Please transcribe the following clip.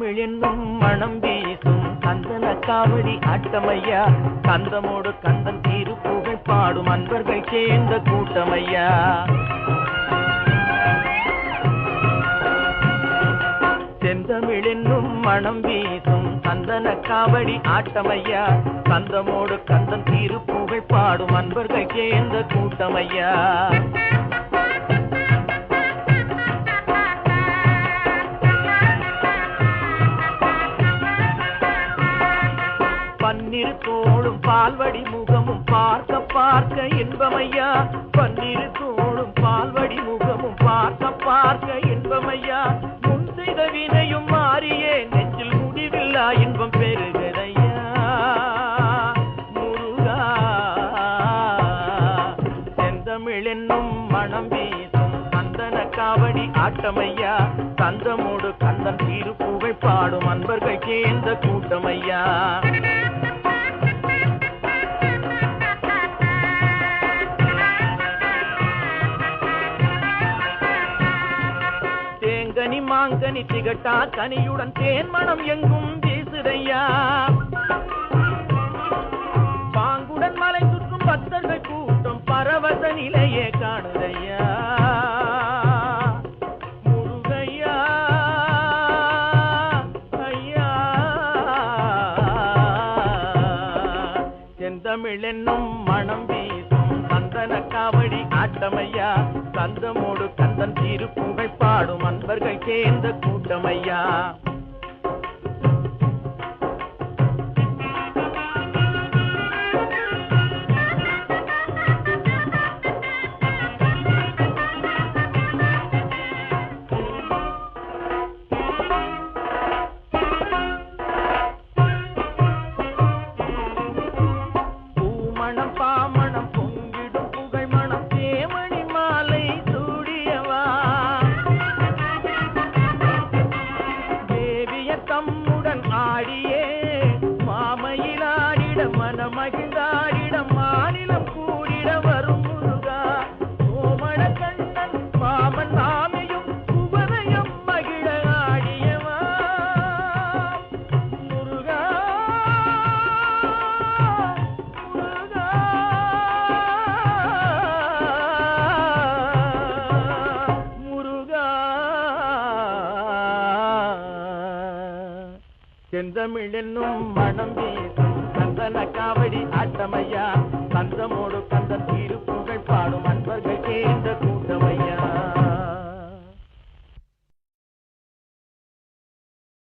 செந்தமிழ் என்னும் மனம் வீசும் கந்தன காவடி ஆட்டமையா கந்தமோடு கந்தன் திருப்புகழ் பாடும் அன்பர்கள் சேர்ந்த கூட்டமையா செந்தமிழ் என்னும் மனம் வீசும் கந்தன காவடி ஆட்டமையா கந்தமோடு கந்தன் திருப்புகழ் பாடும் அன்பர்கள் சேர்ந்த கூட்டமையா பன்னிரு தோளும் பால்வடி முகமும் பார்க்க பார்க்க இன்பமையா பன்னிரு தோளும் பால்வடி முகமும் பார்க்க பார்க்க இன்பமையா முன் செய்த வினையும் மாறியே நெஞ்சில் முடிவில்லா இன்பம் பெறுகிறையா முருகா செந்தமிழ் என்னும் மனம் வீசும் கந்தன காவடி ஆட்டமையா கந்தமோடு கந்தன் திருப்புகழ் பாடும் அன்பர்கள் சேர்ந்த கூட்டமையா தேங்கனி மாங்கனி திகட்டா கனியுடன் தேன் மனம் எங்கும் வீசுதையா பாங்குடன் மலை சுற்றும் பக்தர்கள் கூட்டம் பரவச நிலையே காணுதையா முருகையா ஐயா செந்தமிழ் என்னும் மனம் வீசும் கந்தன காவடி ஆட்டமையா கந்தமோடு கந்தன் திருப்புகழ் பாடும் அன்பர்கள் சேர்ந்த கூட்டமையா பூமணம் பாமணம் பொங்கிடும் புகழ் மணம் தேமணி மாலை சூடியவா தேவிய தம்முடன் ஆடியே மாமையிலாடிட மனமகிழ்ந்தாடிட மாநிலம் கூடிட வரும் முருகா கோமண கண்ணன் மாமன் மாமையும் குவரையும் மகிழ ஆடியவா முருகா முருகா முருகா செந்தமிழ் என்னும் மனம் வீசும் கந்தன காவடி ஆட்டமையா கந்தமோடு